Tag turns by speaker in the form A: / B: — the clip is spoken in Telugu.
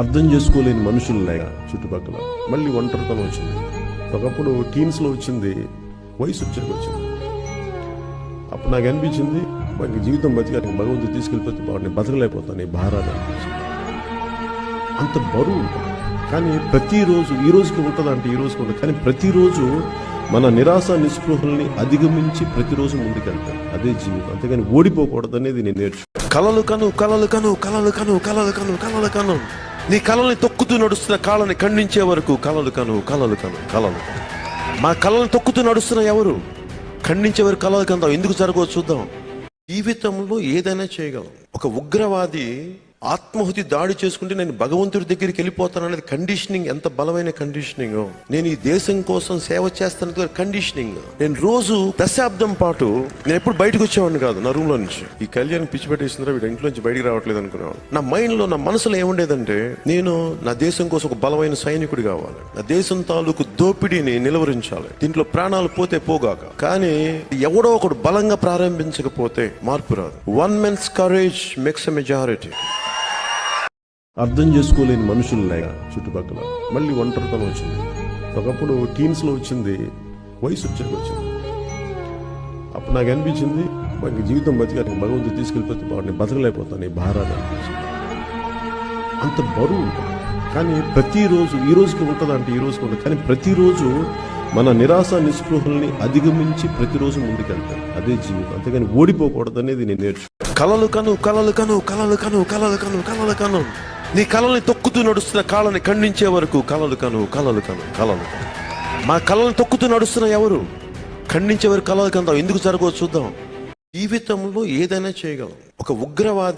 A: అర్థం చేసుకోలేని మనుషులు లేక చుట్టుపక్కల మళ్ళీ ఒంటరితనం వచ్చింది. ఒకప్పుడు టీన్స్లో వచ్చింది, వయసు వచ్చాక వచ్చింది. అప్పుడు నాకు అనిపించింది, మనకి జీవితం బతికానికి భగవంతుడు తీసుకెళ్ళిపోతే బాగుంది, బతకలేకపోతాను ఈ భారాన్ని అనిపించింది. అంత బరువు ఉంటుంది. కానీ ప్రతిరోజు ఈ రోజుకి ఉంటుంది అంటే ఈ రోజుకి ఉంటుంది, కానీ ప్రతిరోజు మన నిరాశ నిస్పృహల్ని అధిగమించి ప్రతిరోజు ముందుకెళ్తాను. అదే జీవితం. అంతేగాని ఓడిపోకూడదు అనేది నేను నేర్చుకున్నాను.
B: కలలు కను కలలు కను కలలు కను కలలు కను కలలు కను నీ కలల్ని తొక్కుతూ నడుస్తున్న కాళ్ళని ఖండించే వరకు కలలు కను కలలు కను కలలు కను. మా కళలను తొక్కుతూ నడుస్తున్న ఎవరు ఖండించే వరకు కలలు కందాం. ఎందుకు జరగవో చూద్దాం. జీవితంలో ఏదైనా చేయగలం. ఒక ఉగ్రవాది ఆత్మాహుతి దాడి చేసుకుంటే నేను భగవంతుడి దగ్గరికి వెళ్ళిపోతాను అనేది కండిషనింగ్. ఎంత బలమైన కండిషనింగ్. నేను ఈ దేశం కోసం సేవ చేస్తాను కండిషనింగ్. నేను రోజు దశాబ్దం పాటు నేను ఎప్పుడు బయటకు వచ్చేవాడిని కాదు నా రూమ్ లో నుంచి. ఈ కళ్యాణ్ పిచ్చి పెట్టేసిందిరా వీడు ఇంట్లో నుంచి బయటికి రావట్లేదు అనుకునేవాడు. నా మైండ్ లో నా మనసులో ఏముండేదంటే నేను నా దేశం కోసం ఒక బలమైన సైనికుడు కావాలి, నా దేశం తాలూకు దోపిడీని నిలువరించాలి, దీంట్లో ప్రాణాలు పోతే పోగాక. కానీ ఎవడో ఒకడు బలంగా ప్రారంభించకపోతే మార్పు రాదు. One men's courage makes a majority.
A: అర్థం చేసుకోలేని మనుషులు లేక చుట్టుపక్కల మళ్ళీ ఒంటరితనం వచ్చింది. ఒకప్పుడు టీన్స్లో వచ్చింది, వయసు వచ్చాక వచ్చింది. అప్పుడు నాకు అనిపించింది, మనకి జీవితం బతికానికి భగవంతుడు తీసుకెళ్ళిపోతే బాగుంది, బతకలేకపోతాను ఈ భారాన్ని అనిపించింది. అంత బరువు ఉంటుంది. కానీ ప్రతిరోజు ఈ రోజుకి ఉంటుంది అంటే ఈ రోజుకి ఉంటుంది, కానీ ప్రతిరోజు మన నిరాశ నిస్పృహల్ని అధిగమించి ప్రతిరోజు ముందుకెళ్తాను. అదే జీవితం. అంతేగాని ఓడిపోకూడదు అనేది నేను నేర్చుకున్నాను.
B: కలలు కను కలలు కను కలలు కను కలలు కను కలలు కను నీ కళల్ని తొక్కుతూ నడుస్తున్న కాళ్ళని ఖండించే వరకు కలలు కను కలలు కను కలలు కను. మా కళలను తొక్కుతూ నడుస్తున్న ఎవరు ఖండించే వరకు కలలు కందాం. ఎందుకు జరగవో చూద్దాం. జీవితంలో ఏదైనా చేయగలం. ఒక ఉగ్రవాది